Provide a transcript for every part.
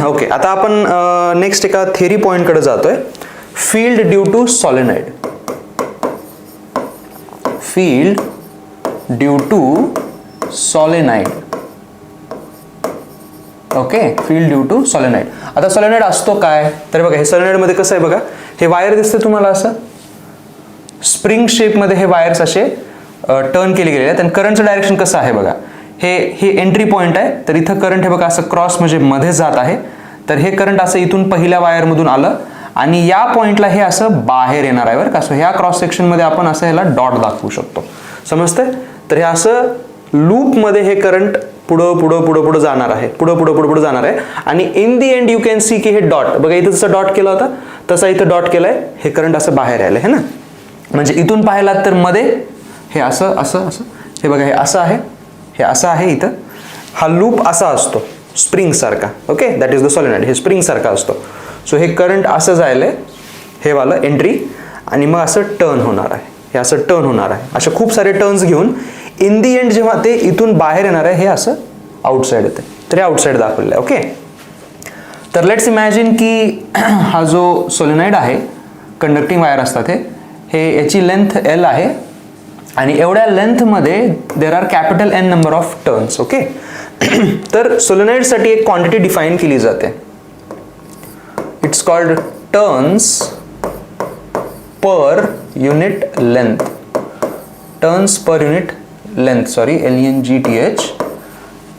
Okay, आता आपण next एका थेरी पॉइंटकडे जातोय. Field due to solenoid. Field due to solenoid. Okay, field due to solenoid. आता सॉलिनॉइड असतो काय तर बघा, हे सॉलिनॉइड मध्ये कसं आहे बघा, हे वायर दिसते तुम्हाला असं स्प्रिंग शेप मध्ये हे वायर्स असे टर्न केले गेलेले आहेत. आणि करंटचं डायरेक्शन कसं आहे बघा, हे एंट्री पॉइंट आहे, तर इथं करंट हे बघा असं क्रॉस म्हणजे मध्ये जात आहे. तर हे करंट असं इथून पहिल्या वायरमधून आलं आणि या पॉइंटला हे असं बाहेर येणार आहे बरं का. सो ह्या क्रॉस सेक्शन मध्ये आपण असं ह्याला डॉट दाखवू शकतो, समजतंय. तर हे असं लूप मध्ये हे करंट पुढं पुढं पुढं पुढं जाणार आहे, पुढं पुढं पुढं पुढं जाणार आहे. आणि in the end you can see की हे डॉट बघा, इथं जसं डॉट केला होता तसा इथं डॉट केलाय, हे करंट असं बाहेर आलंय है ना. म्हणजे इथून पाहिलात तर मध्ये हे असं असं असं हे बघा, हे असं आहे, हे असं आहे. इथं हा लूप असा असतो स्प्रिंग सारखा. Okay, that is the solenoid. हे स्प्रिंग सारखा असतो. सो हे करंट असं जायलंय, हे वालं एंट्री, आणि मग असं टर्न होणार आहे, हे असं टर्न होणार आहे. असे खूप सारे टर्न्स घेऊन इन दी एंड जेव्हा ते इथून बाहेर येणार आहे, हे असं आउटसाइड येते. तर हे आउटसाइड दाखवलेलं आहे. ओके, तर लेट्स इमॅजिन की हा जो सॉलिनॉइड आहे, कंडक्टिंग वायर असतात हे याची लेंथ L आहे आणि एवढ्या लेंथमध्ये there are capital N number of turns. Okay, तर सोलेनॉइडसाठी एक क्वांटिटी डिफाइन केली जाते. It's called turns per unit length. Turns per unit length, sorry LENGTH,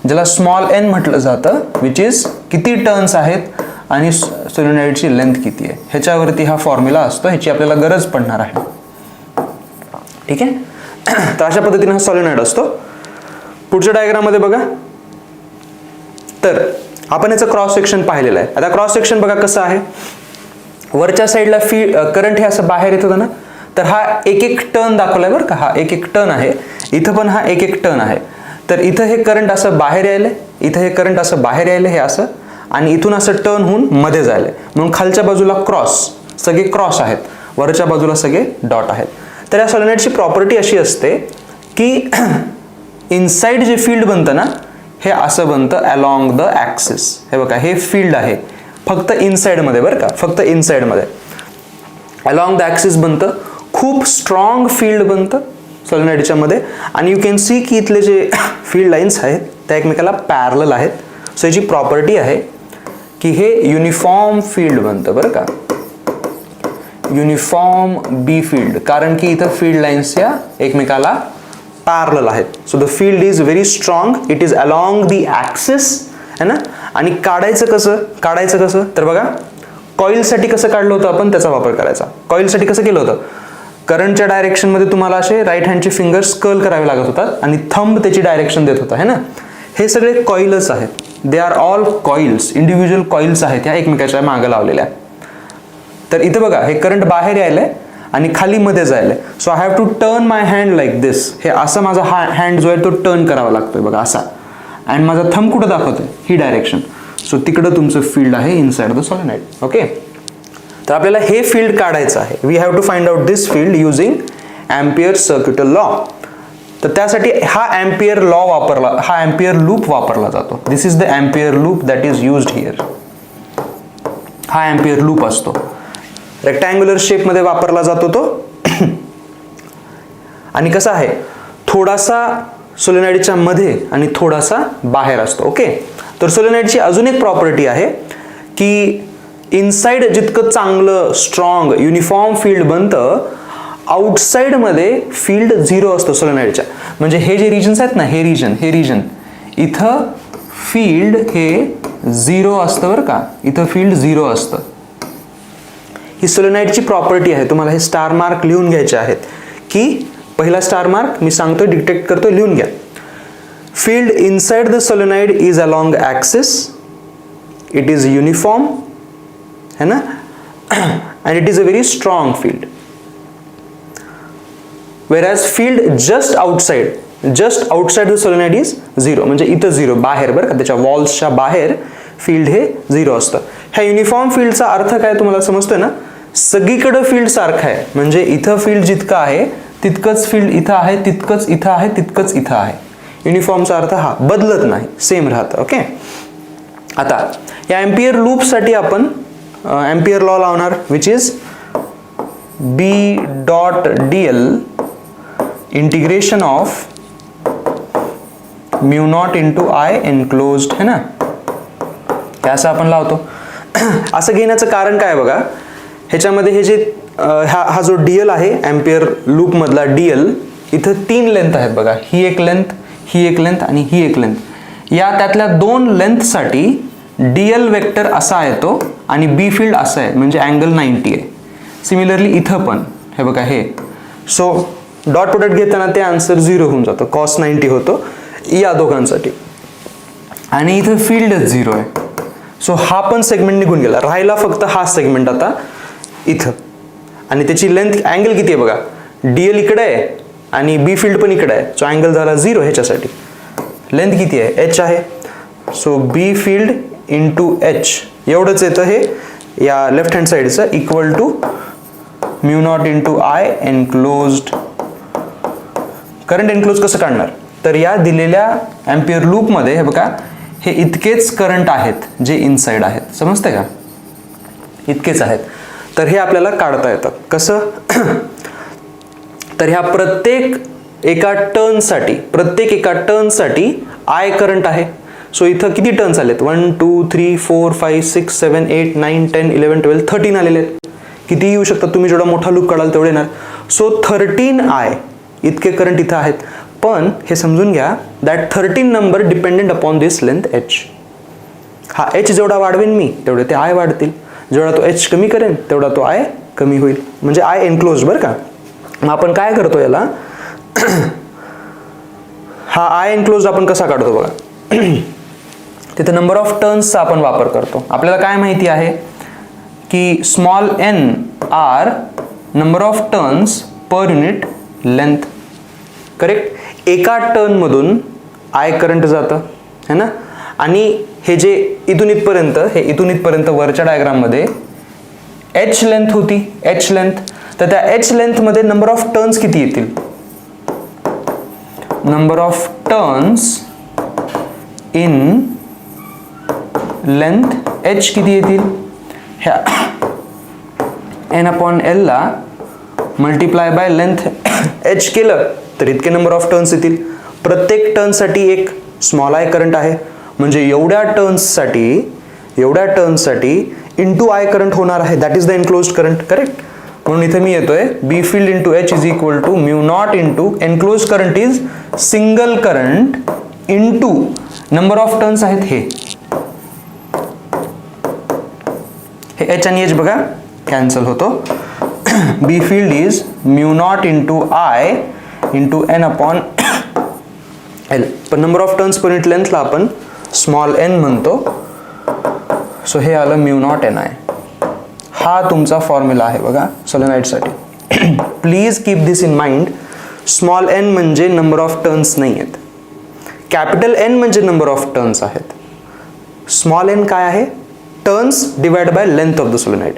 ज्याला स्मॉल n म्हटलं जातं, विच इज किती टर्न्स आहेत आणि सोलेनॉइडची लेंथ किती आहे, ह्याच्यावरती हा फॉर्म्युला असतो. ह्याची आपल्याला गरज पडणार आहे. ठीक आहे, तर अशा पद्धतीने हा सॉलिनॉइड असतो. पुढच्या डायग्राममध्ये बघा, तर आपण याचं क्रॉस सेक्शन पाहिलेलं आहे. आता क्रॉस सेक्शन बघा कसं आहे, वरच्या साईडला करंट हे असं बाहेर येत होतं ना, तर हा एक एक टर्न दाखवलाय बरं का, हा एक एक टर्न आहे. इथं पण हा एक एक टर्न आहे. तर इथं हे करंट असं बाहेर यायलंय, इथं हे करंट असं बाहेर यायलंय, हे असं, आणि इथून असं टर्न होऊन मध्ये जायलंय. म्हणून खालच्या बाजूला क्रॉस, सगळे क्रॉस आहेत, वरच्या बाजूला सगळे डॉट आहेत. तर या सॉलिनॉइडची प्रॉपर्टी अशी असते की इनसाइड जे फील्ड बनतं ना, हे असं बनतं अलॉंग द ॲक्सिस. हे बघा, हे फील्ड आहे फक्त इनसाइड मध्ये बरं का, फक्त इनसाइड मध्ये अलॉंग द ॲक्सिस बनतं. खूप स्ट्रॉंग फील्ड बनतं सॉलिनॉइडच्या मध्ये. आणि यू कॅन सी की इथले जे फील्ड लाईन्स आहेत त्या एकमेकाला पॅरलल आहेत. सो याची प्रॉपर्टी आहे की हे युनिफॉर्म फील्ड बनतं बरं का, युनिफॉर्म बी फील्ड, कारण की इथं फील्ड लाईन्स या एकमेकाला पॅरलल आहेत. So the field is very strong, it is along the axis, है ना. आणि काढायचं कसं तर बघा, कॉइलसाठी कसं काढलं होतं आपण, त्याचा वापर करायचा. कॉइलसाठी कसं केलं होतं, करंटच्या डायरेक्शनमध्ये तुम्हाला असे राईट हँडचे फिंगर्स कर्ल करावे लागत होतात आणि थंब त्याची डायरेक्शन देत होता, है ना. हे सगळे कॉइलच आहेत, they are all coils, individual coils आहेत ह्या एकमेकाच्या मागे लावलेल्या. तर इथे बघा, हे करंट बाहेर यायलंय आणि खाली मध्ये जायलंय. So I have to turn my hand like this. हे असं माझा हँड जो आहे तो टर्न करावा लागतोय बघा असा. अँड माझा थंब कुठं दाखवतोय, ही डायरेक्शन. सो तिकडं तुमचं फील्ड आहे इनसाइड द सॉलिनॉइड. ओके, तर आपल्याला हे फील्ड काढायचं आहे. We have to find out this field using ampere circuital law. तर त्यासाठी हा एम्पियर लॉ वापरला, हा एम्पियर लूप वापरला जातो. This is the ampere loop that is used here. हा एम्पियर लूप असतो, रेक्टँग्युलर शेप मध्ये वापरला जातो तो. आणि कसा आहे, थोडासा सोलेनॉइडच्या मध्ये आणि थोडासा बाहेर असतो. ओके, तर सोलेनॉइडची अजून एक प्रॉपर्टी आहे की इनसाइड जितकं चांगलं स्ट्रॉंग युनिफॉर्म फील्ड बनतं, आउटसाइड मध्ये फील्ड झिरो असतं सोलेनॉइडच्या. म्हणजे हे जे रिजन्स आहेत ना, हे रिजन इथं फील्ड हे झिरो असतं बरं का, इथं फील्ड झिरो असतं. ही सोलेनॉइडची प्रॉपर्टी आहे. तुम्हाला हे स्टार मार्क लिहून घ्यायचे आहेत की पहिला स्टार मार्क मी सांगतोय, डिटेक्ट करतोय, लिहून घ्या. Field inside the solenoid is along axis, it is uniform, है ना, and it is a very strong field. Whereas field just outside the solenoid is zero. म्हणजे इथं झिरो बाहेर बरं का, त्याच्या वॉल्सच्या बाहेर फील्ड हे झिरो असतं. ह्या युनिफॉर्म फील्डचा अर्थ काय तुम्हाला समजतोय ना, सगळीकडे फील्ड सारखं आहे. म्हणजे इथं फील्ड जितकं आहे तितकंच फील्ड इथं आहे, तितकंच इथं आहे, तितकंच इथं आहे. युनिफॉर्मचा अर्थ हा बदलत नाही, सेम राहतं. ओके, आता या एम्पियर लूपसाठी आपण एम्पियर लॉ लावणार, which is B dot d l integration of mu naught into I enclosed, है ना, हे असं आपण लावतो. असं घेण्याचं कारण काय बघा, ह्याच्यामध्ये हे जे हा जो डीएल आहे एम्पियर लूप मधला डीएल, इथं 3 लेंथ आहेत बघा, ही एक लेंथ, ही एक लेंथ आणि ही एक लेंथ. या त्यातल्या 2 लेंथसाठी डीएल वेक्टर असा येतो आणि बी फील्ड असं आहे, म्हणजे अँगल 90 आहे. सिमिलरली इथं पण हे बघा हे, सो डॉट प्रोडक्ट घेताना ते आन्सर 0 होऊन जातं, कॉस 90 होतो या दोघांसाठी. आणि इथं फील्डच 0 आहे, सो हा पण सेगमेंट निघून गेला, राहिला फक्त हा सेगमेंट आता इथं. आणि त्याची लेंथ अँगल किती आहे बघा, डीएल इकडे आहे आणि बी फील्ड पण इकडे आहे, सो अँगल झाला 0. ह्याच्यासाठी लेंथ किती आहे, एच आहे, so B field into H एवढंच येतं हे या लेफ्ट हँड साईडचं, equal to mu naught into I enclosed. Current enclose कसं काढणार, तर या दिलेल्या एम्पियर लूपमध्ये हे बघा हे इतकेच करंट आहेत जे इनसाइड आहेत, समजते का, इतकेच आहेत. तर हे आपल्याला काढता येतात कसं, तर ह्या प्रत्येक एका टर्नसाठी आय करंट आहे. सो इथं किती टर्न्स आलेत, 1 2 3 4 5 6 7 8 9 10 11 12 13 आलेले आहेत. किती येऊ शकतात तुम्ही, जेवढा मोठा लूप काढाल तेवढे येणार. सो 13 आय इतके करंट इथं आहेत. पण हे समजून घ्या, that 13 number dependent upon this length H. हा एच जेवढा वाढवेन मी तेवढे ते आय वाढतील, जेवढा तो एच कमी करेन तेवढा तो आय कमी होईल, म्हणजे आय एनक्लोज. बरं का, मग आपण काय करतो याला, हा आय एनक्लोज आपण कसा काढतो बघा, तिथे नंबर ऑफ टर्न्सचा आपण वापर करतो. आपल्याला काय माहिती आहे की small n are number of turns per unit length, correct. एका टर्न मधून आय करंट जातं, है ना. आणि हे जे इथून इथपर्यंत वरच्या डायग्राम मध्ये एच लेंथ होती, एच लेंथ, तर त्या एच लेंथ मध्ये नंबर ऑफ टर्न्स किती येतील, number of turns in length H किती येतील, ह्या एन अपॉन एल ला मल्टिप्लाय बाय लेंथ एच केलं तर इतके नंबर ऑफ टर्न्स येतील. प्रत्येक टर्नसाठी एक स्मॉल आय करंट आहे, म्हणजे एवढ्या टर्न्ससाठी इंटू आय करंट होणार आहे, that is the enclosed current, correct. म्हणून इथे मी येतोय B field into H is equal to mu naught into enclose current is single current into number of turns आहेत हे एच आणि एच बघा कॅन्सल होतो. B field is mu naught into I into N upon L. पण number of turns per unit लेंथला आपण small N म्हणतो, so हे आलं म्यू नॉट एन आय. हा तुमचा फॉर्म्युला आहे बघा सोलेनॉइडसाठी. Please keep this in mind. Small N म्हणजे नंबर ऑफ टर्न्स नाही आहेत, कॅपिटल एन म्हणजे नंबर ऑफ टर्न्स आहेत. स्मॉल एन काय आहे, turns divide by length of the solenoid,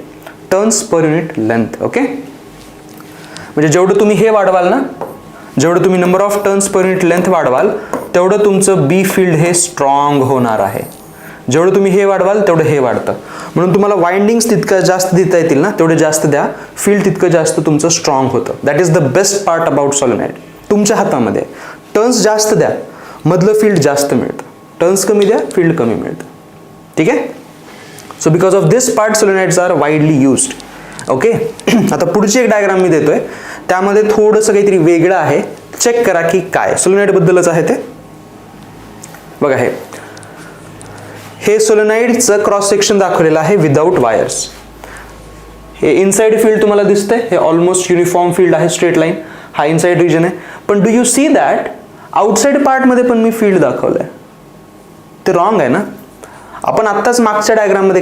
turns per unit length. Okay, म्हणजे जेवढं तुम्ही हे वाढवाल ना, जेवढं तुम्ही number of turns per unit length वाढवाल तेवढं तुमचं बी फील्ड हे स्ट्रॉंग होणार आहे. जेवढं तुम्ही हे वाढवाल तेवढं हे वाढतं. म्हणून तुम्हाला वाइंडिंग्स तितकं जास्त देता येतील ना तेवढे जास्त द्या, फील्ड तितकं जास्त तुमचं स्ट्रॉंग होतं. That is the best part about solenoid. तुमच्या हातामध्ये टर्न्स जास्त द्या, मधलं फील्ड जास्त मिळतं, टर्न्स कमी द्या, फील्ड कमी मिळतं. ठीक आहे. So because of this part solenoids are widely used. Okay, आता पुढची एक डायग्राम मी देतोय, त्यामध्ये थोडंसं काहीतरी वेगळं आहे, चेक करा की काय. सोलेनॉइड बद्दलच आहे ते बघा. हे सोलेनॉइडचं क्रॉस सेक्शन दाखवलेलं आहे विदाउट वायर्स. हे इनसाइड फील्ड तुम्हाला दिसतंय, हे ऑलमोस्ट युनिफॉर्म फील्ड आहे, स्ट्रेट लाईन, हा इनसाइड रिजन आहे. पण do you see that outside part मध्ये पण मी फील्ड दाखवलंय, ते रॉंग आहे ना. आपण आत्ताच मागच्या डायग्राम मध्ये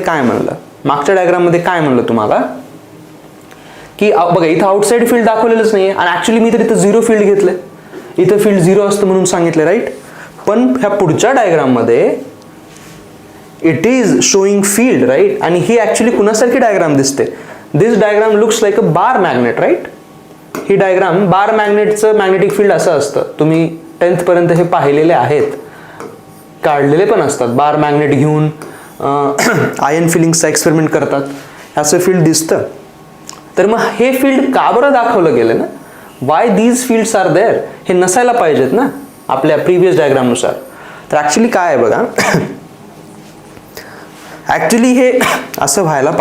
काय म्हणलं तुम्हाला की बघा इथं आउटसाइड फील्ड दाखवलेलंच नाही आणि ऍक्च्युली मी तर इथं 0 फील्ड घेतलंय, इथं फील्ड 0 असतं म्हणून सांगितलं, राईट. पण ह्या पुढच्या डायग्राम मध्ये it is showing field, right. आणि ही ऍक्च्युली कुणासारखी डायग्राम दिसते, this diagram looks like a bar magnet, right. ही डायग्राम बार मॅग्नेटचं मॅग्नेटिक फील्ड असं असतं, तुम्ही 10th पर्यंत हे पाहिलेले आहेत, काढलेले पण असतात. बार मॅग्नेट घेऊन आयन फिलिंग्सचा एक्सपेरिमेंट करतात असं फील्ड दिसतं. तर मग हे फील्ड का बरं दाखवलं गेलं ना, why these fields are there, हे नसायला पाहिजेत ना आपल्या प्रिव्हियस डायग्रामनुसार. तर ॲक्च्युली काय आहे बघा, ॲक्च्युली हे असं व्हायला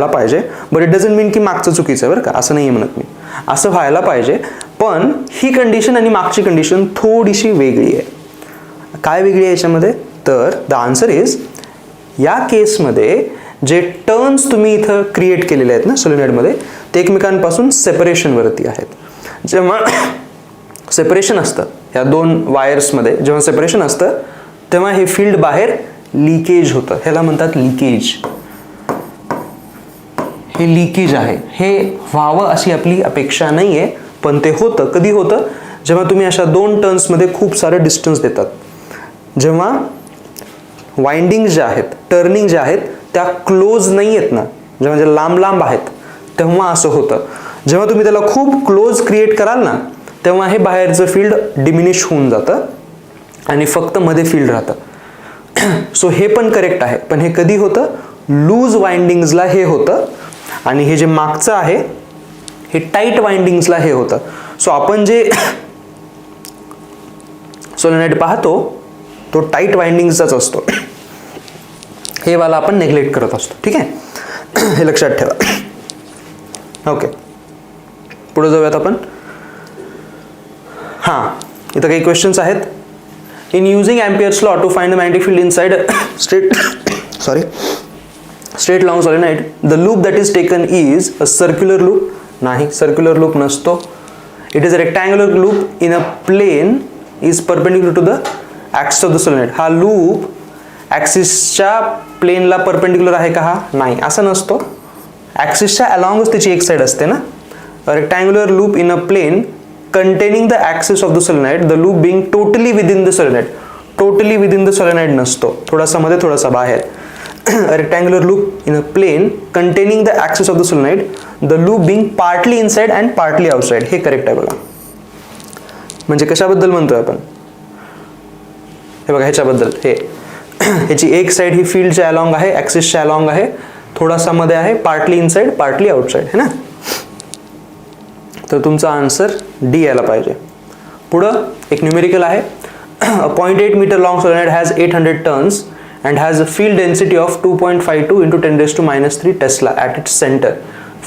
पाहिजे, बट इट डझंट मीन की मागचं चुकीचं आहे बरं का, असं नाही आहे म्हणत मी. असं व्हायला पाहिजे, पण ही कंडिशन आणि मागची कंडिशन थोडीशी वेगळी आहे. काय वेगळी आहे याच्यामध्ये, तर द आन्सर इज, या केसमध्ये जे टर्न्स तुम्ही इथं क्रिएट केलेले आहेत ना सोलेनॉइडमध्ये, ते एकमेकांपासून सेपरेशनवरती आहेत. जेव्हा सेपरेशन असतं या दोन वायर्समध्ये, जेव्हा सेपरेशन असतं तेव्हा हे फील्ड बाहेर लिकेज होतं, ह्याला म्हणतात लिकेज. हे लिकेज आहे, हे व्हावं अशी आपली अपेक्षा नाही आहे, पण ते होतं. कधी होतं, जेव्हा तुम्ही अशा दोन टर्न्समध्ये खूप सारं डिस्टन्स देतात, जेव्हा वाइंडिंग ज्या आहेत, टर्निंग ज्या आहेत त्या क्लोज नाही आहेत ना, जेव्हा जे लांब लांब आहेत तेव्हा असं होतं. जेव्हा तुम्ही त्याला खूप क्लोज क्रिएट कराल ना, तेव्हा हे बाहेरचं फील्ड डिमिनिश होऊन जातं आणि फक्त मध्ये फील्ड राहतं. सो हे पण करेक्ट आहे, पण हे कधी होतं, लूज वाइंडिंग्सला हे होतं, आणि हे जे मागचं आहे हे टाईट वाइंडिंग्सला हे होतं. सो आपण जे सोलेनॉइड पाहतो तो टाईट वाइंडिंग्सचाच असतो, हे वाला आपण नेग्लेक्ट करत असतो. ठीक आहे, हे लक्षात ठेवा. ओके, पुढे जाऊयात आपण. हां, इथं काही क्वेश्चन्स आहेत. In using ampere's law to find the magnetic field inside straight long solenoid, the loop that is taken is a circular loop. नाही, circular loop नसतो. It is a rectangular loop in a plane is perpendicular to the axis of the solenoid. हा loop ॲक्सिसच्या प्लेनला perpendicular आहे का? हा नाही, असं नसतो. ॲक्सिसच्या अलॉंगच त्याची एक साईड असते ना. A rectangular loop in a plane containing the axis of the solenoid, the loop being totally within the solenoid. Totally within the solenoid नसतो, थोडासा मध्ये थोडासा बाहेर. A rectangular loop in a plane containing the axis of the solenoid, the loop being partly inside and partly outside. हे correct आहे बघा. म्हणजे कशाबद्दल म्हणतोय आपण, हे बघा ह्याच्याबद्दल. हे ह्याची एक साइड ही फील्डच्या अलॉंग आहे, ॲक्सिसच्या अलॉंग आहे, थोडासा मध्ये आहे, पार्टली इनसाइड पार्टली आउटसाइड, है ना. तर तुमचा आन्सर डी यायला पाहिजे. पुढं एक न्यूमेरिकल आहे. A 0.8 meter long solenoid has 800 turns and has a field density of 2.52 into 10 raised to minus 3 Tesla at its center.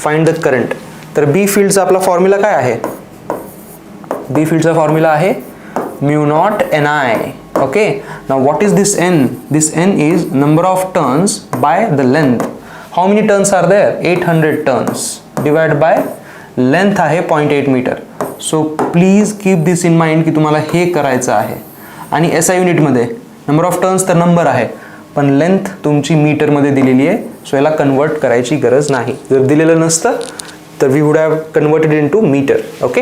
Find the current. तर बी फील्डचा आपला फॉर्म्युला काय आहे? बी फील्डचा फॉर्म्युला आहे mu naught ni. Okay, now what is this n? This n is number of turns by the length. How many turns are there? 800 turns divided by length आहे 0.8 metre. So please keep this in mind की तुम्हाला हे करायचं आहे. आणि SI युनिटमध्ये number of turns तर number आहे, पण लेंथ तुमची मीटरमध्ये दिलेली आहे. सो याला कन्वर्ट करायची गरज नाही. जर दिलेलं नसतं तर we would have converted into metre. Okay,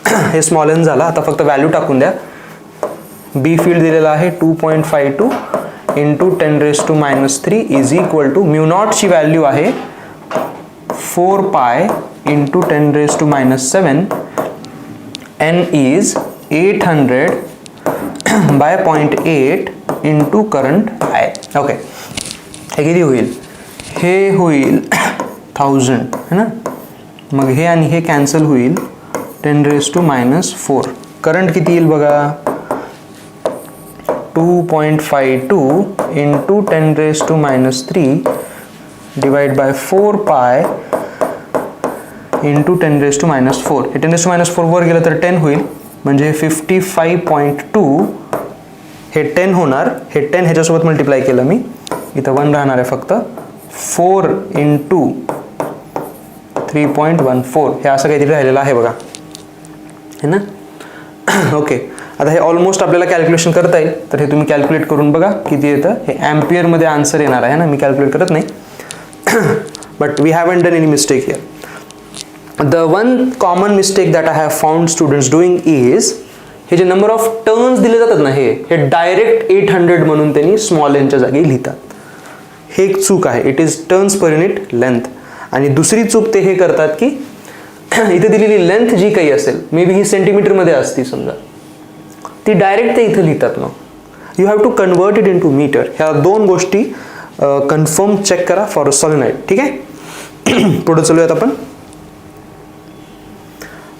हे स्मॉल एन झाला. आता फक्त व्हॅल्यू टाकून द्या. बी फील्ड दिलेला आहे 2.52 into 10 raised to minus 3 is equal to mu नॉटची व्हॅल्यू आहे 4 pi into 10 raised to minus 7. n is 800 by 0.8 into current I. Okay, हे किती होईल? हे होईल 1000 है ना. मग हे आणि हे कॅन्सल होईल 10 raised to minus 4. करंट किती येईल बघा? 2.52 into 10 raised to minus 3 divide by 4 pi into 10 raised to minus 4. हे 10 raised to minus 4 वर गेलं तर 10 होईल, म्हणजे 55.2. हे 10 होणार. हे 10 ह्याच्यासोबत मल्टिप्लाय केलं मी, इथं 1 राहणार आहे फक्त. 4 इंटू 3.14 हे असं काहीतरी राहिलेलं आहे बघा, है ना. ओके, आता हे ऑलमोस्ट आपल्याला कॅल्क्युलेशन करता येईल, तर हे तुम्ही कॅल्क्युलेट करून बघा किती येतं. हे ॲम्पियरमध्ये आन्सर येणार आहे ना, मी कॅल्क्युलेट करत नाही. But we haven't done any mistake here. The one common mistake that I have found students doing is, हे जे नंबर ऑफ टर्न्स दिले जातात ना, हे डायरेक्ट 800 म्हणून त्यांनी स्मॉल एनच्या जागी लिहितात. हे एक चूक आहे. It is turns per unit length. आणि दुसरी चूक ते हे करतात की इथे दिलेली लेंथ जी काही असेल, मे बी ही सेंटीमीटरमध्ये असती समजा, ती डायरेक्ट ते इथं लिहितात. मग you have to convert it into metre. ह्या दोन गोष्टी कन्फर्म चेक करा फॉर अ सॉलिनॉइड. ठीक आहे. पुढे चलूयात आपण.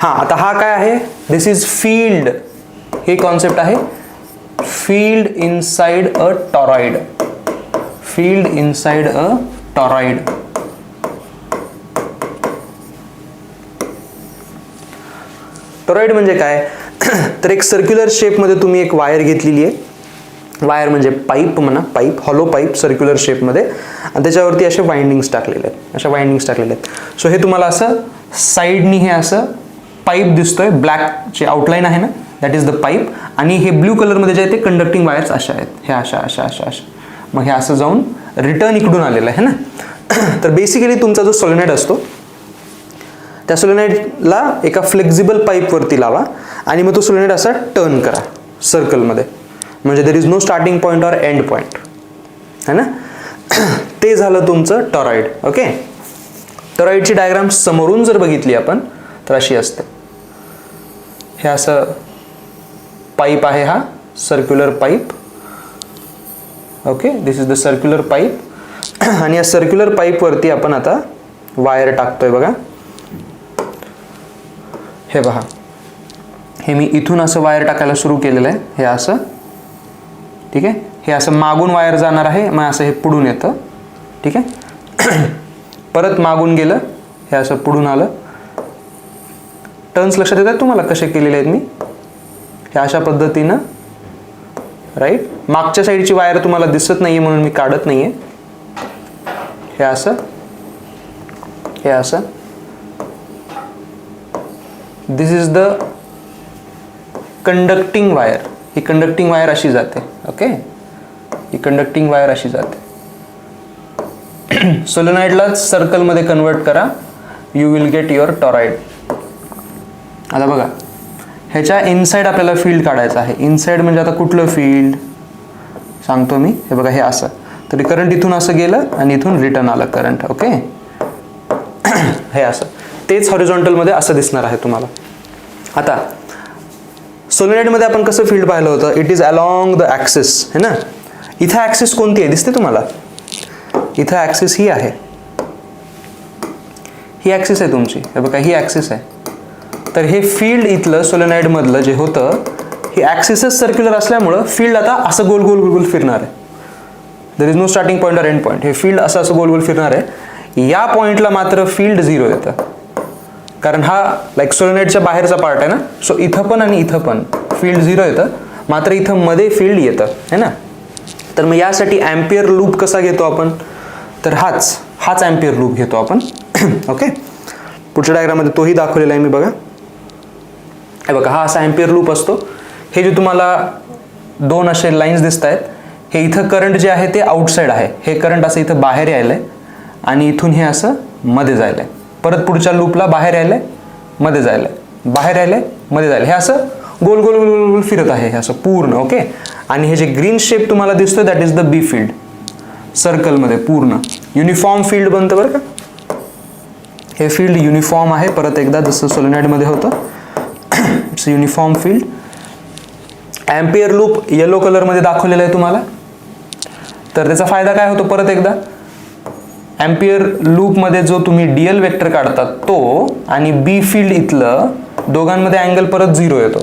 हां, आता हा काय आहे, दिस इज फील्ड. हे कॉन्सेप्ट आहे field inside a torrid. Field inside a torrid. Torrid म्हणजे काय, तर एक सर्क्युलर शेपमध्ये तुम्ही एक वायर घेतलेली आहे. वायर म्हणजे पाईप म्हणा, पाईप, हॉलो पाईप सर्क्युलर शेपमध्ये, आणि त्याच्यावरती असे वाइंडिंग्स टाकलेले आहेत, अशा वाइंडिंग्स टाकलेले आहेत. सो हे तुम्हाला असं साईडनी हे असं पाईप दिसतोय, ब्लॅक जे आउटलाईन आहे ना, दॅट इज द पाईप. आणि हे ब्ल्यू कलरमध्ये जे आहे ते कंडक्टिंग वायर्स अशा आहेत, हे अशा अशा अशा अशा. मग हे असं जाऊन रिटर्न इकडून आलेलं आहे ना. तर बेसिकली तुमचा जो सोलेनॉइड असतो, त्या सोलेनॉइडला एका फ्लेक्झिबल पाईपवरती लावा आणि मग तो सोलेनॉइड असा टर्न करा सर्कलमध्ये. म्हणजे there is no starting point or end point, है ना. ते झालं तुमचं टॉरॉइड. ओके. टॉरॉइडची डायग्राम समोरून जर बघितली आपण तर अशी असते. हे असं पाईप आहे, हा circular pipe. Okay, this is the circular pipe. आणि या सर्क्युलर पाईपवरती आपण आता वायर टाकतोय बघा. हे पहा, हे मी इथून असं वायर टाकायला सुरू केलेलं आहे, हे असं. ठीक आहे. हे असं मागून वायर जाणार आहे, मग असं हे पुढून येतं. ठीक आहे. परत मागून गेलं, हे असं पुढून आलं. टर्न्स लक्षात येतात तुम्हाला कसे केलेले आहेत मी, हे अशा पद्धतीनं. राईट. मागच्या साईडची वायर तुम्हाला दिसत नाहीये म्हणून मी काढत नाहीये. हे असं, हे असं. This is the conducting wire. ही कंडक्टिंग वायर अशी जाते. ओके, ही कंडक्टिंग वायर अशी जाते. सोलेनॉइडला सर्कलमध्ये कन्वर्ट करा, you will get your torrid. आता बघा, ह्याच्या इनसाइड आपल्याला फील्ड काढायचं आहे. इनसाइड म्हणजे आता कुठलं फील्ड सांगतो मी. हे बघा, हे असं. तरी करंट इथून असं गेलं आणि इथून रिटर्न आलं करंट. ओके. हे असं. तेच हॉरिझॉन्टलमध्ये असं दिसणार आहे तुम्हाला. आता सोलेनॉइडमध्ये आपण कसं फील्ड पाहिलं होतं, it is along the axis, है ना. इथं ॲक्सिस कोणती आहे दिसते तुम्हाला, इथं ॲक्सिस ही आहे, ही ॲक्सिस आहे तुमची. हे बघा, ही ॲक्सिस आहे. तर हे फील्ड इथलं सोलेनॉइडमधलं जे होतं, हे ॲक्सिसच सर्क्युलर असल्यामुळं फील्ड आता असं गोल गोल गोल गोल फिरणार आहे. There is no starting point or end point. हे फील्ड असं असं गोल गोल फिरणार आहे. या पॉईंटला मात्र फील्ड 0 येतं, कारण हा लाईक सोलेनॉइडच्या बाहेरचा पार्ट आहे ना. सो इथं पण आणि इथं पण फील्ड 0 येतं, मात्र इथं मध्ये फील्ड येतं, है ना. तर मग यासाठी ॲम्पियर लूप कसा घेतो आपण, तर हाच ॲम्पियर लूप घेतो आपण. ओके. पुढच्या डायग्राममध्ये तोही दाखवलेला आहे मी बघा. हे बघा, हा असा ॲम्पियर लूप असतो. हे जे तुम्हाला दोन असे लाईन्स दिसत आहेत, हे इथं करंट जे आहे ते आउटसाईड आहे. हे करंट असं इथं बाहेर यायलंय आणि इथून हे असं मध्ये जायलंय. परत पुढच्या लूपला बाहेर यायलंय, मध्ये जायलंय, बाहेर यायलंय, मध्ये जायलंय. हे असं गोल गोल गोल गोल फिरत आहे, हे असं पूर्ण. ओके. आणि हे जे ग्रीन शेप तुम्हाला दिसतोय that is the B field. सर्कलमध्ये पूर्ण युनिफॉर्म फील्ड बनतं बरं का. हे फील्ड युनिफॉर्म आहे. परत एकदा जसं सोलेनॉइडमध्ये होतं, it's uniform field. Ampere loop yellow कलरमध्ये दाखवलेला आहे तुम्हाला. तर त्याचा फायदा काय होतो, परत एकदा ॲम्पियर लूपमध्ये जो तुम्ही डीएल वेक्टर काढतात तो आणि बी फील्ड इथलं दोघांमध्ये अँगल परत 0 येतो.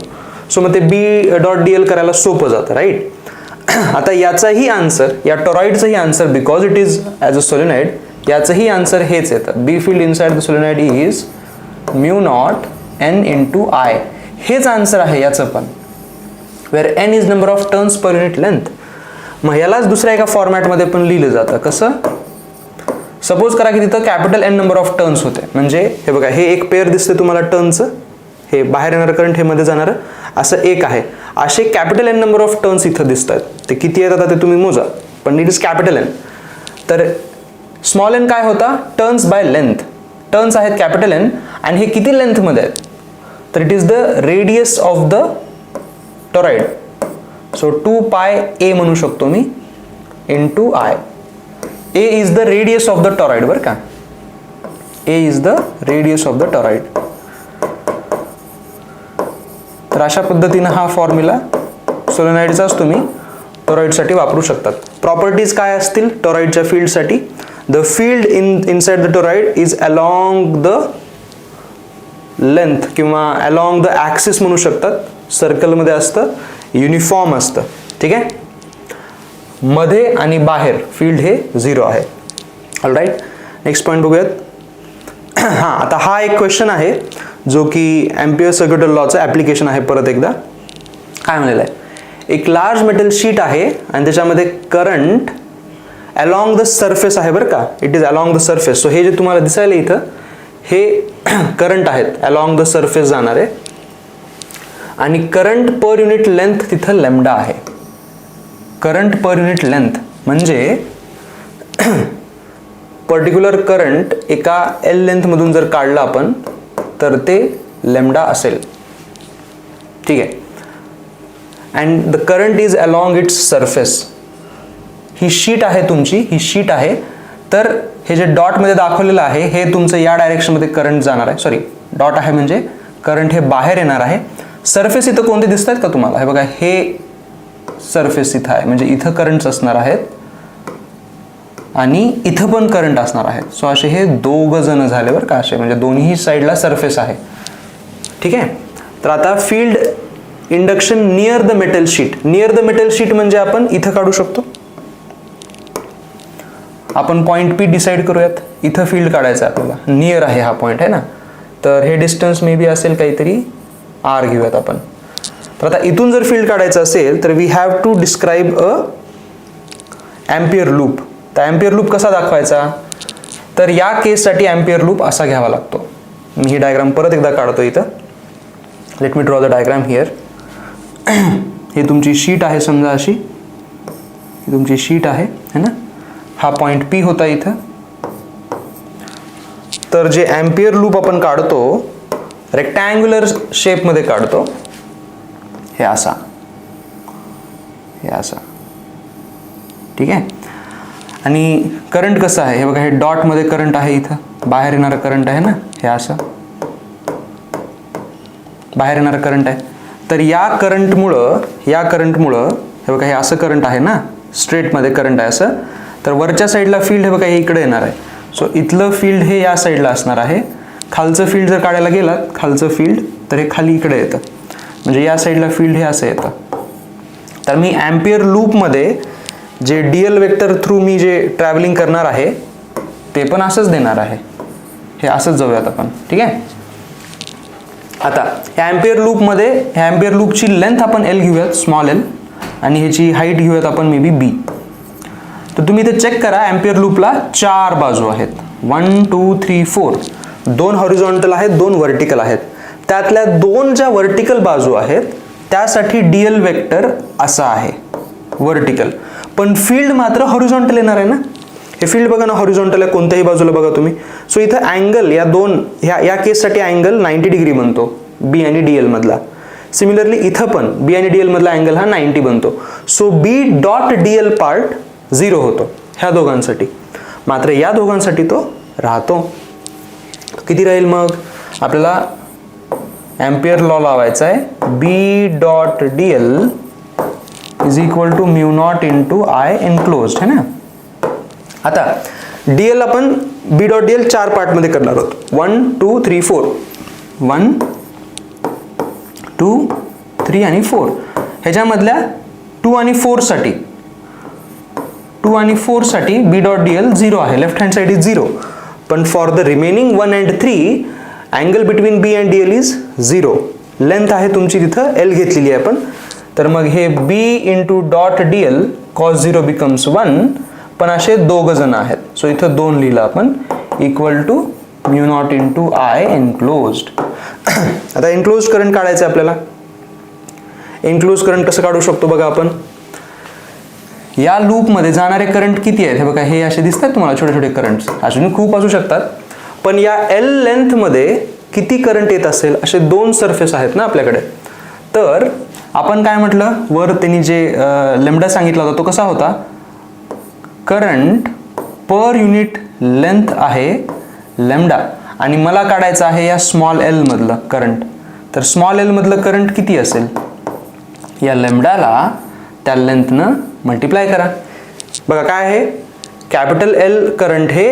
सो मग ते बी डॉट डी एल करायला सोपं जातं. राईट. आता याचाही आन्सर, या टॉरॉइडचंही answer, because it is as a solenoid, याचंही आन्सर हेच येतं. B field inside the solenoid is mu naught N into I. हेच आन्सर आहे याचं पण, where N is number of turns per unit length. मग यालाच दुसऱ्या एका फॉर्मॅटमध्ये पण लिहिलं जातं. कसं, सपोज करा की तिथं capital N number of turns होते. म्हणजे हे बघा, हे एक पेअर दिसते तुम्हाला टर्नचं, हे बाहेर येणारं करंट, हे मध्ये जाणारं, असं एक आहे. असे capital N number of turns इथं दिसत आहेत. ते किती येतात ते तुम्ही मोजा, पण इट इज कॅपिटल एन. तर स्मॉल एन काय होता, टर्न्स बाय लेंथ. टर्न्स आहेत कॅपिटल एन आणि हे किती लेंथमध्ये आहेत, तर it is the radius of the toroid. So 2 pi A म्हणू शकतो मी into I. A is the radius of the toroid बरं का. A is the radius of the toroid. तर अशा पद्धतीनं हा फॉर्म्युला सोलेनॉइडचाच तुम्ही टोरॉइडसाठी वापरू शकतात. प्रॉपर्टीज काय असतील टोरॉइडच्या फील्डसाठी? The field inside the toroid is along the length किंवा अलॉंग द ॲक्सिस म्हणू शकतात. सर्कलमध्ये असतं, युनिफॉर्म असतं. ठीक आहे. मध्ये आणि बाहेर फील्ड हे 0 आहे. ऑलराईट, नेक्स्ट पॉईंट बघूयात. हां, आता हा एक क्वेश्चन आहे जो की एम्पियर सर्क्युलर लॉचं ॲप्लिकेशन आहे. परत एकदा काय म्हणलेलं आहे, एक लार्ज मेटल शीट आहे आणि त्याच्यामध्ये करंट अलॉंग द सरफेस आहे बरं का. It is along the surface. So हे जे तुम्हाला दिसायला इथं हे करंट आहेत अलॉंग द सरफेस जाणारे, आणि करंट पर युनिट लेंथ तिथं लॅम्डा आहे. करंट पर युनिट लेंथ म्हणजे पर्टिक्युलर करंट एका एल लेंथमधून जर काढलं आपण तर ते लॅम्डा असेल. ठीक आहे. And the current is along its surface. He sheet आहे तुमची, ही शीट आहे. तर हे जे डॉटमध्ये दाखवलेलं आहे हे तुमचं या डायरेक्शनमध्ये करंट जाणार आहे. सॉरी, डॉट आहे म्हणजे करंट हे बाहेर येणार आहे. सरफेस इथं कोणते दिसत आहेत का तुम्हाला? हे बघा, हे सरफेस इथं आहे म्हणजे इथं करंट्स असणार आहेत आणि इथं पण करंट असणार आहेत. सो असे हे दोघं जण झाले बरं का, असे म्हणजे दोन्ही साईडला सरफेस आहे. ठीक आहे. तर आता field induction near the metal sheet. Near the metal sheet म्हणजे आपण इथं काढू शकतो. आपण पॉईंट पी डिसाईड करूयात. इथं फील्ड काढायचं आहे आपल्याला, नियर आहे हा पॉईंट आहे ना. तर हे डिस्टन्स मे बी असेल काहीतरी आर घेऊयात आपण. तर आता इथून जर फील्ड काढायचं असेल तर we have to describe a ampere loop. तर एम्पियर लूप कसा दाखवायचा? तर या केससाठी एम्पियर लूप असा घ्यावा लागतो. मी ही डायग्राम परत एकदा काढतो इथं. Let me draw the diagram here. हे तुमची शीट आहे समजा, अशी ही तुमची शीट आहे है ना. हा पॉइंट पी होता इथं. तर जे एम्पियर लूप आपण काढतो रेक्टँग्युलर शेपमध्ये काढतो. हे असा, हे असा. ठीक आहे. आणि करंट कसं आहे हे बघा, हे डॉटमध्ये करंट आहे, इथं बाहेर येणारं करंट आहे ना, हे असं बाहेर येणारं करंट आहे. तर या करंटमुळं हे बघा, हे असं करंट आहे ना, स्ट्रेटमध्ये करंट आहे असं. तर वरच्या साईडला फील्ड हे बघा हे इकडे येणार आहे. सो इथलं फील्ड हे या साईडला असणार आहे. खालचं फील्ड जर काढायला गेलात, खालचं फील्ड तर हे खाली इकडे येतं, म्हणजे या साईडला फील्ड हे असं येतं. तर मी एम्पियर लूपमध्ये जे डीएल वेक्टर थ्रू मी जे ट्रॅव्हलिंग करणार आहे ते पण असंच देणार आहे. हे असंच जाऊयात आपण. ठीक आहे. आता ह्या एम्पियर लूपमध्ये ह्या एम्पियर लूपची लेंथ आपण एल घेऊयात, स्मॉल एल, आणि ह्याची हाईट घेऊयात आपण मे बी बी. तर तुम्ही इथे चेक करा, एम्पियर लूपला 4 बाजू आहेत. 1 2 3 4. 2 हॉरिझॉन्टल आहेत, 2 व्हर्टिकल आहेत. त्यातल्या 2 ज्या व्हर्टिकल बाजू आहेत त्यासाठी डीएल वेक्टर असा आहे व्हर्टिकल. पण फील्ड मात्र हॉरिझॉन्टल येणार आहे ना. हे फील्ड बघा ना, हॉरिझॉन्टल आहे कोणत्याही बाजूला बघा तुम्ही. सो इथं अँगल या केससाठी अँगल 90 डिग्री बनतो बी आणि डीएल मधला. सिमिलरली इथं पण बी आणि डीएल मधला अँगल हा 90 बनतो. सो बी डॉट डीएल पार्ट 0 होतो ह्या दोघांसाठी. मात्र या दोघांसाठी तो राहतो. किती राहील मग? आपल्याला एम्पियर लॉ लावायचा आहे. B dot DL is equal to mu naught into I enclosed है ना. आता डीएल आपण बी डॉट डीएल 4 पार्टमध्ये करणार आहोत. 1 2 3 4. 1 2 3 आणि 4. ह्याच्यामधल्या 2 आणि 4 साठी बी डॉट डीएल 0 आहे. Left hand side is 0. पण for the remaining 1 and 3 angle between B and d l is 0. Length आहे तुमची तिथं एल घेतलेली आहे आपण. तर मग हे B into dot DL cos 0 becomes 1. पण असे दोघ जण आहेत. सो इथं 2 लिहिलं आपण equal to mu naught into I enclosed. आता एनक्लोज करंट काढायचं आहे आपल्याला. एनक्लोज करंट कसं काढू शकतो बघा आपण. या लूपमध्ये जाणारे करंट किती आहेत हे बघा, हे असे दिसतात तुम्हाला छोटे छोटे करंट्स. अजून खूप असू शकतात. पण या एल लेंथमध्ये किती करंट येत असेल असे 2 सरफेस आहेत ना आपल्याकडे. तर आपण काय म्हटलं, वर त्यांनी जे लॅम्डा सांगितला होता तो कसा होता, करंट पर युनिट लेंथ आहे लॅम्डा. आणि मला काढायचं आहे या स्मॉल एल मधलं करंट. तर स्मॉल एल मधलं करंट किती असेल, या लॅम्डाला त्या लेंथनं मल्टिप्लाय करा. बघा काय आहे, कॅपिटल एल करंट हे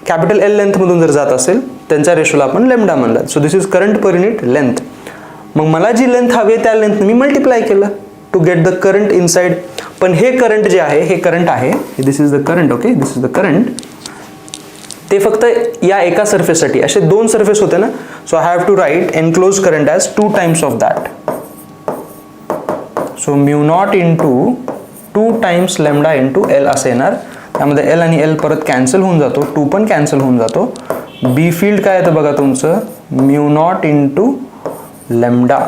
कॅपिटल एल लेंथमधून जर जात असेल त्यांच्या रेशोला आपण लेमडा म्हणलं. So this is current per unit length. मग मला जी लेंथ हवी आहे त्या लेंथने मी मल्टिप्लाय केलं to get the current inside. पण हे करंट जे आहे, हे करंट आहे, this is the current. Okay, this is the current. ते फक्त या एका सरफेससाठी, असे 2 सरफेस होते ना. So I have to write enclose current as 2 times of that. So mu naught into 2 times lambda into l असं येणार. त्यामध्ये एल आणि एल परत कॅन्सल होऊन जातो, 2 पण कॅन्सल होऊन जातो. बी फील्ड काय येतं बघा तुमचं, म्यू नॉट इंटू लेमडा.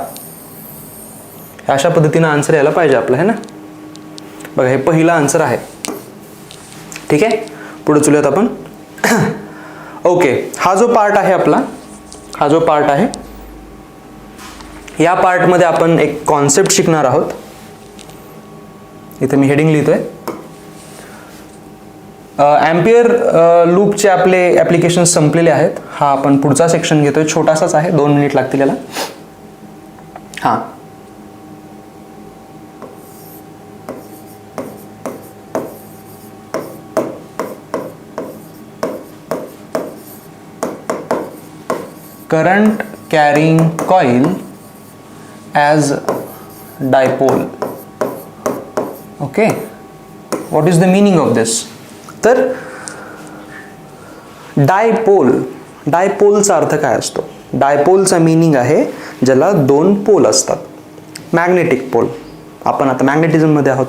अशा पद्धतीनं आन्सर यायला पाहिजे आपलं, है ना. बघा हे पहिला आन्सर आहे. ठीक आहे, पुढे चलूयात आपण. ओके, हा जो पार्ट आहे आपला, हा जो पार्ट आहे, या पार्टमध्ये आपण एक कॉन्सेप्ट शिकणार आहोत. इथे मी हेडिंग लिहितोय. एम्पियर लूपचे आपले ॲप्लिकेशन संपलेले आहेत. हा आपण पुढचा सेक्शन घेतोय, छोटासाच आहे, 2 मिनिट लागतील याला. हां, current carrying coil as dipole. Okay, what is the meaning of this? तर डायपोल, डायपोलचा अर्थ काय असतो? डायपोलचा मीनिंग आहे ज्याला 2 पोल असतात. मॅग्नेटिक पोल, आपण आता मॅग्नेटिझममध्ये आहोत.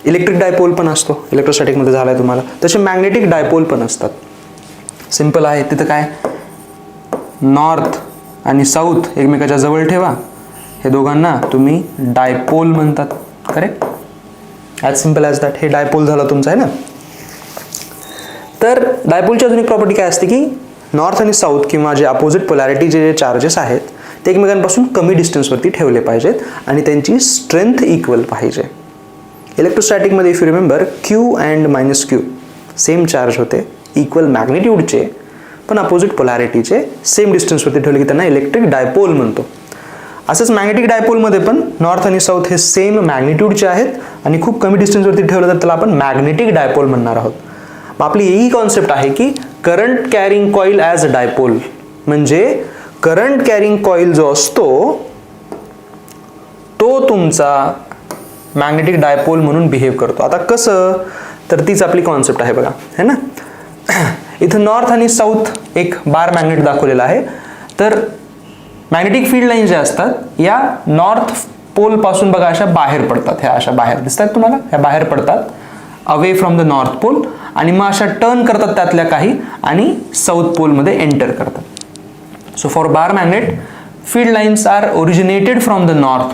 इलेक्ट्रिक डायपोल पण असतो, इलेक्ट्रोस्टॅटिकमध्ये झाला आहे तुम्हाला. तसे मॅग्नेटिक डायपोल पण असतात. सिम्पल आहे, तिथं काय, नॉर्थ आणि साऊथ एकमेकाच्या जवळ ठेवा, हे दोघांना तुम्ही डायपोल म्हणतात. Correct, as simple as that. हे डायपोल झालं तुमचं, आहे ना. तर डायपोलची अजून एक प्रॉपर्टी काय असते की नॉर्थ आणि साऊथ किंवा जे अपोजिट पोलॅरिटीचे जे चार्जेस आहेत ते एकमेकांपासून कमी डिस्टन्सवरती ठेवले पाहिजेत आणि त्यांची स्ट्रेंथ इक्वल पाहिजे. इलेक्ट्रोस्टॅटिकमध्ये if you remember, Q and minus Q same charge होते, इक्वल मॅग्निट्यूडचे, पण अपोजिट पोलॅरिटीचे सेम डिस्टन्सवरती ठेवले की त्यांना इलेक्ट्रिक डायपोल म्हणतो. असंच मॅग्नेटिक डायपोलमध्ये पण नॉर्थ आणि साऊथ हे सेम मॅग्निट्यूडचे आहेत आणि खूप कमी डिस्टन्सवरती ठेवलं तर त्याला आपण मॅग्नेटिक डायपोल म्हणणार आहोत. मग आपली ही कॉन्सेप्ट आहे की current carrying coil as a dipole, म्हणजे करंट कॅरिंग कॉइल जो असतो तो तुमचा मॅग्नेटिक डायपोल म्हणून बिहेव करतो. आता कसं, तर तीच आपली कॉन्सेप्ट आहे बघा, है ना. इथं नॉर्थ आणि साऊथ एक बार मॅग्नेट दाखवलेला आहे. तर मॅग्नेटिक फील्ड लाईन ज्या असतात या नॉर्थ पोल पासून बघा अशा बाहेर पडतात. ह्या अशा बाहेर दिसतात तुम्हाला, ह्या बाहेर पडतात away from the north pole आणि मग अशा टर्न करतात त्यातल्या काही आणि साऊथ पोलमध्ये एंटर करतात. So for bar magnet field lines are originated from the north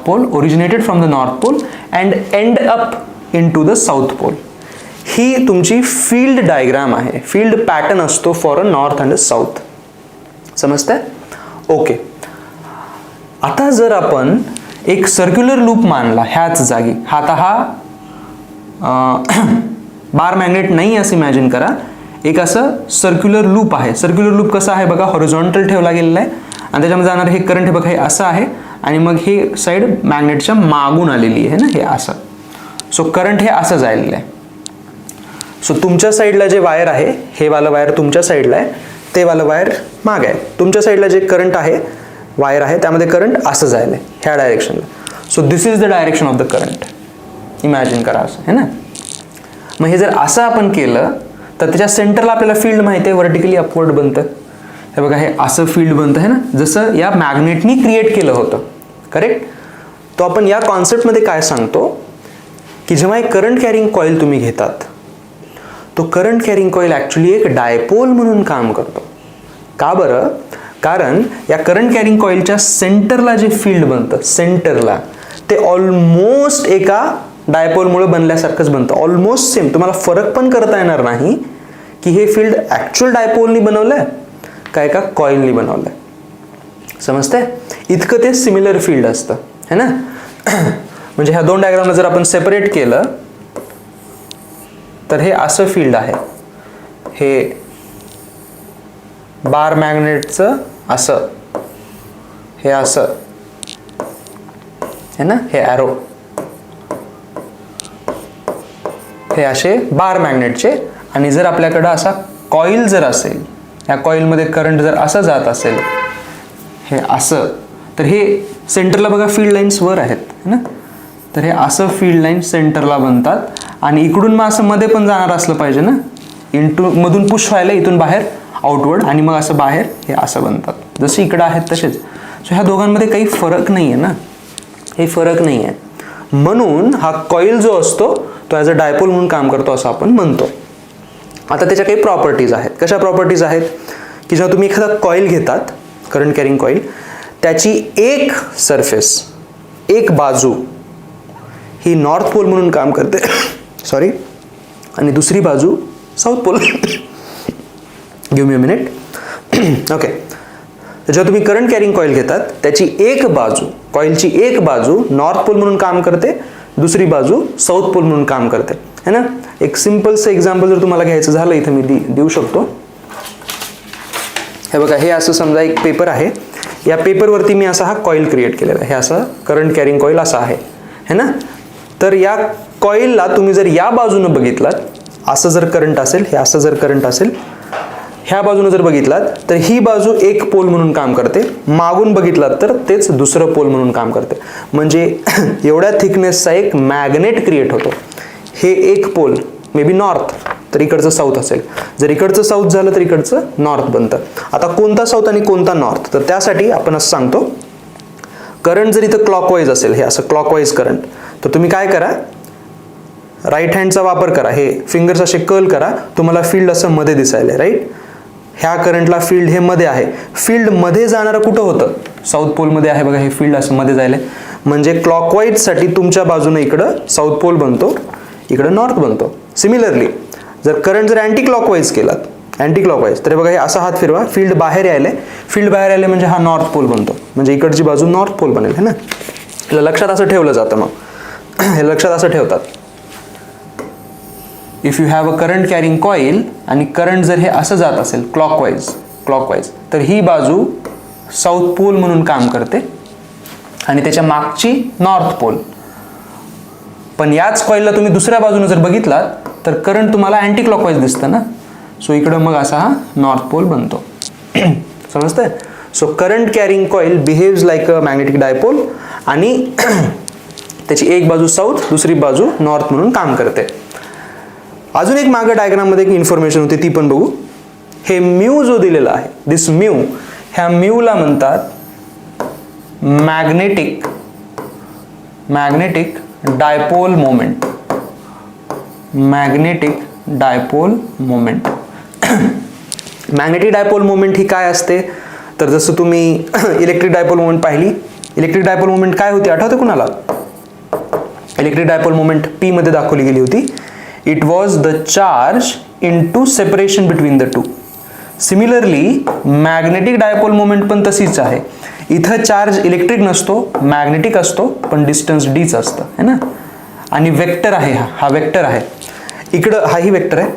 pole and end up into the south pole. ही तुमची फील्ड डायग्राम आहे, फील्ड पॅटर्न असतो for a north and south. समजतंय? ओके. आता जर आपण एक सर्क्युलर लूप मानला ह्याच जागी, आता हा बार मॅग्नेट नाही असं इमॅजिन करा, एक असं सर्क्युलर लूप आहे. सर्क्युलर लूप कसं आहे बघा, हॉरिझॉन्टल ठेवला गेलेला आहे आणि त्याच्यामध्ये जाणार हे करंट हे बघा हे असं आहे आणि मग हे साईड मॅग्नेटच्या मागून आलेली आहे ना, हे असं. सो करंट हे असं जायलेलं आहे. सो तुमच्या साईडला जे वायर आहे, हे वालं वायर तुमच्या साईडला आहे, ते वालं वायर माग आहे. तुमच्या साईडला जे करंट आहे, वायर आहे, त्यामध्ये करंट असं जायला आहे ह्या डायरेक्शनला. So this is the direction of the current. Imagine करा असं, है ना. मग हे जर असं आपण केलं तर त्याच्या सेंटरला आपल्याला फील्ड माहिती आहे, व्हर्टिकली अपवर्ड बनतं. हे बघा हे असं फील्ड बनतं आहे ना, जसं या मॅग्नेटनी क्रिएट केलं होतं. करेक्ट. तो आपण या कॉन्सेप्टमध्ये काय सांगतो की जेव्हा एक करंट कॅरिंग कॉइल तुम्ही घेतात, तो करंट कॅरिंग कॉइल ॲक्च्युली एक डायपोल म्हणून काम करतो. का बरं? कारण या करंट कॅरिंग कॉइलच्या सेंटरला जे फील्ड बनतं, सेंटरला ते ऑलमोस्ट एका डायपोलमुळे बनल्यासारखंच बनतं. Almost same. तुम्हाला फरक पण करता येणार नाही की हे फील्ड ॲक्च्युअल डायपोलनी बनवलंय का एका कॉइलनी बनवलंय. समजतंय? इतकं ते सिमिलर फील्ड असतं, है ना. म्हणजे ह्या दोन डायग्रामला जर आपण सेपरेट केलं तर हे असं फील्ड आहे, हे बार मॅग्नेटचं असं, हे असं है ना, हे ॲरो. हे असे बार मॅग्नेटचे. आणि जर आपल्याकडं असा कॉईल जर असेल, या कॉईलमध्ये करंट जर असं जात असेल, हे असं, तर हे सेंटरला बघा फील्ड लाईन्स वर आहेत ना, तर हे असं फील्ड लाईन सेंटरला बनतात. आणि इकडून मग असं मध्ये पण जाणार असलं पाहिजे ना, मधून पुश व्हायला इथून बाहेर आउटवर्ड, आणि मग असं बाहेर हे असं बनतात, जसे इकडं आहेत तसेच. सो ह्या दोघांमध्ये काही फरक नाही आहे ना, हे फरक नाही आहे. म्हणून हा कॉईल जो असतो तो ॲज अ डायपोल म्हणून काम करतो असं आपण म्हणतो. आता त्याच्या काही प्रॉपर्टीज आहेत. कशा प्रॉपर्टीज आहेत की जेव्हा तुम्ही एखादा कॉईल घेतात, करंट कॅरिंग कॉईल, त्याची एक सरफेस, एक बाजू ही नॉर्थ पोल म्हणून काम करते सॉरी, आणि दुसरी बाजू south pole. Give me a minute. Okay, जेव्हा तुम्ही करंट कॅरिंग कॉईल घेतात त्याची एक बाजू, कॉईलची एक बाजू नॉर्थ पोल म्हणून काम करते, दुसरी बाजू साऊथ पोल म्हणून काम करते, है ना. एक सिंपलचं एक्झाम्पल जर तुम्हाला घ्यायचं झालं इथं मी देऊ शकतो. हे बघा, हे असं समजा एक पेपर आहे, या पेपरवरती मी असा हा कॉईल क्रिएट केलेला आहे, हे असं करंट कॅरिंग कॉईल असा आहे, है ना. तर या कॉईलला तुम्ही जर या बाजूनं बघितलात, असं जर करंट असेल, हे असं जर करंट असेल, ह्या बाजूनं जर बघितलात तर ही बाजू एक पोल म्हणून काम करते, मागून बघितलात तर तेच दुसरं पोल म्हणून काम करते. म्हणजे एवढ्या थिकनेसचा एक मॅग्नेट क्रिएट होतो. हे एक पोल मे बी नॉर्थ, तर इकडचं साऊथ असेल, जर इकडचं साऊथ झालं तर इकडचं नॉर्थ बनतं. आता कोणता साऊथ आणि कोणता नॉर्थ, तर त्यासाठी आपण असं सांगतो, करंट जर इथं क्लॉकवाईज असेल, हे असं क्लॉकवाईज करंट, तर तुम्ही काय करा, राईट हँडचा वापर करा, हे फिंगर्स असे कर्ल करा, तुम्हाला फील्ड असं मध्ये दिसायला, राईट. ह्या करंटला फील्ड हे मध्ये आहे, फील्ड मध्ये जाणारं कुठं होतं, साऊथ पोलमध्ये आहे बघा, हे फील्ड असं मध्ये जायला, म्हणजे क्लॉकवाईजसाठी तुमच्या बाजूनं इकडं साऊथ पोल बनतो, इकडं नॉर्थ बनतो. सिमिलरली जर करंट जर अँटी क्लॉकवाईज केलात, अँटी क्लॉकवाईज, तर बघा हे असा हात फिरवा, फील्ड बाहेर यायलाय, फील्ड बाहेर आले म्हणजे हा नॉर्थ पोल बनतो, म्हणजे इकडची बाजू नॉर्थ पोल बनेल, है ना. लक्षात असं ठेवलं जातं. मग हे लक्षात असं ठेवतात, if you have a current carrying coil आणि करंट जर हे असं जात असेल क्लॉकवाईज, तर ही बाजू साऊथ पोल म्हणून काम करते आणि त्याच्या मागची नॉर्थ पोल. पण याच कॉईलला तुम्ही दुसऱ्या बाजूने जर बघितलात तर करंट तुम्हाला अँटी क्लॉकवाईज दिसतं ना, सो इकडं मग असा हा नॉर्थ पोल बनतो. समजतंय. So current carrying coil behaves like a magnetic dipole आणि त्याची एक बाजू साऊथ, दुसरी बाजू नॉर्थ म्हणून काम करते. अजून एक मागं डायग्राममध्ये एक इन्फॉर्मेशन होती, ती पण बघू. हे म्यू जो दिलेला आहे, दिस म्यू, ह्या म्यूला म्हणतात magnetic dipole moment. Magnetic dipole moment. Magnetic dipole moment ही काय असते, तर जसं तुम्ही इलेक्ट्रिक डायपोल मोमेंट पाहिली, इलेक्ट्रिक डायपोल मोमेंट काय होती आठवते कुणाला? इलेक्ट्रिक डायपोल मोमेंट पी मध्ये दाखवली गेली होती. It was the charge into separation between the two. Similarly magnetic dipole moment पण तशीच आहे. इथं चार्ज इलेक्ट्रिक नसतो, मॅग्नेटिक असतो, पण डिस्टन्स डीच असतं, है ना. आणि वेक्टर आहे, हा वेक्टर आहे, इकडं हाही वेक्टर आहे.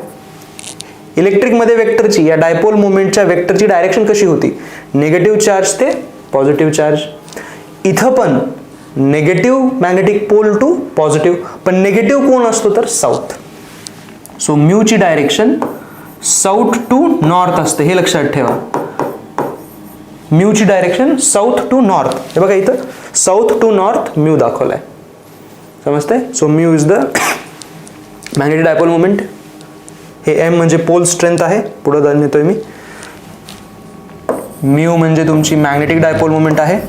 इलेक्ट्रिकमध्ये वेक्टरची, या डायपोल मोमेंटच्या वेक्टरची डायरेक्शन कशी होती, निगेटिव्ह चार्ज ते पॉझिटिव्ह चार्ज. इथं पण negative magnetic pole to positive, पण नेगेटिव्ह कोण असतो तर साऊथ. सो म्यूची डायरेक्शन साऊथ टू नॉर्थ असते, हे लक्षात ठेवा. म्यूची डायरेक्शन साऊथ टू नॉर्थ. हे बघा इथं साऊथ टू नॉर्थ म्यू दाखवलाय, समजतंय. So mu is the magnetic dipole moment. हे एम म्हणजे पोल स्ट्रेंथ आहे, पुढे जाऊन येतोय मी. म्यू म्हणजे तुमची मॅग्नेटिक डायपोल मोमेंट आहे.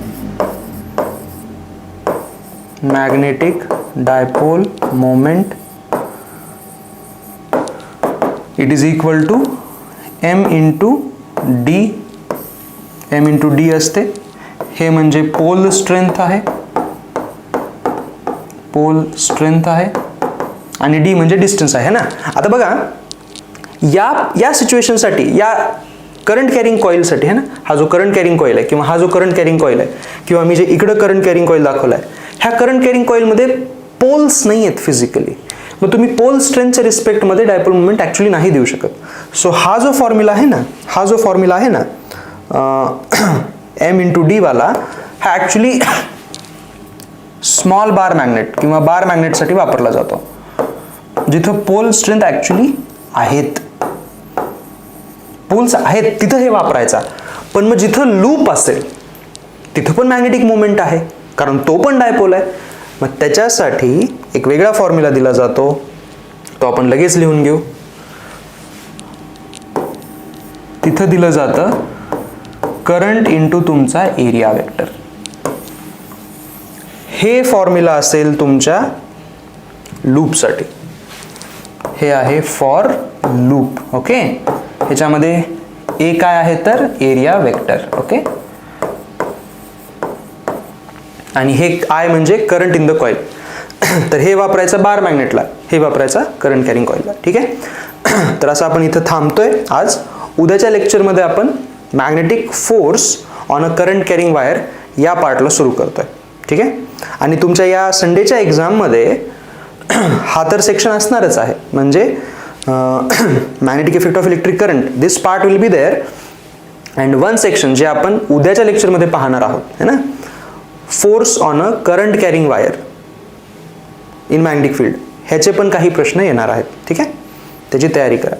Magnetic dipole moment it is equal to m into d. M into d असते. हे म्हणजे पोल स्ट्रेंथ आहे, पोल स्ट्रेंथ आहे, आणि डी म्हणजे डिस्टन्स आहे ना. आता बघा या सिच्युएशनसाठी, या करंट कॅरिंग कॉईलसाठी, है ना, हा जो करंट कॅरिंग कॉईल आहे किंवा हा जो करंट कॅरिंग कॉईल आहे किंवा मी जे इकडं करंट कॅरिंग कॉईल दाखवलाय, ह्या करंट कॅरिंग कॉईलमध्ये पोल्स नाही आहेत फिजिकली. मग तुम्ही पोल स्ट्रेंथच्या रिस्पेक्टमध्ये डायपोल मोमेंट ॲक्च्युली नाही देऊ शकत. सो हा जो फॉर्म्युला आहे ना, हा जो फॉर्म्युला आहे ना एम इंटू डी वाला, हा ॲक्च्युली स्मॉल बार मॅग्नेट किंवा बार मॅग्नेटसाठी वापरला जातो. जिथं पोल स्ट्रेंथ ॲक्च्युली आहेत, पोल्स आहेत तिथं हे वापरायचा. पण मग जिथं लूप असेल तिथं पण मॅग्नेटिक मोमेंट आहे, कारण तो पण डायपोल आहे. मग त्याच्यासाठी एक वेगळा फॉर्म्युला दिला जातो, तो आपण लगेच लिहून घेऊ. तिथं दिलं जातं करंट इंटू तुमचा एरिया वेक्टर. हे फॉर्म्युला असेल तुमच्या लूपसाठी. हे आहे फॉर लूप. ओके, ह्याच्यामध्ये ए काय आहे तर एरिया वेक्टर. ओके, आणि हे आय म्हणजे करंट इन द कॉईल. तर हे वापरायचं बार मॅग्नेटला, हे वापरायचं करंट कॅरिंग कॉईलला. ठीक आहे, तर असं आपण इथं थांबतोय आज. उद्याच्या लेक्चरमध्ये आपण magnetic force on a current carrying wire या पार्टला सुरू करतोय. ठीक आहे, आणि तुमच्या या संडेच्या एक्झाममध्ये हा तर सेक्शन असणारच आहे, म्हणजे magnetic effect of electric current, this part will be there. And one section जे आपण उद्याच्या लेक्चरमध्ये पाहणार आहोत, है ना, force on a current carrying wire in magnetic field, ह्याचे पण काही प्रश्न येणार आहेत. ठीक आहे, त्याची तयारी करा.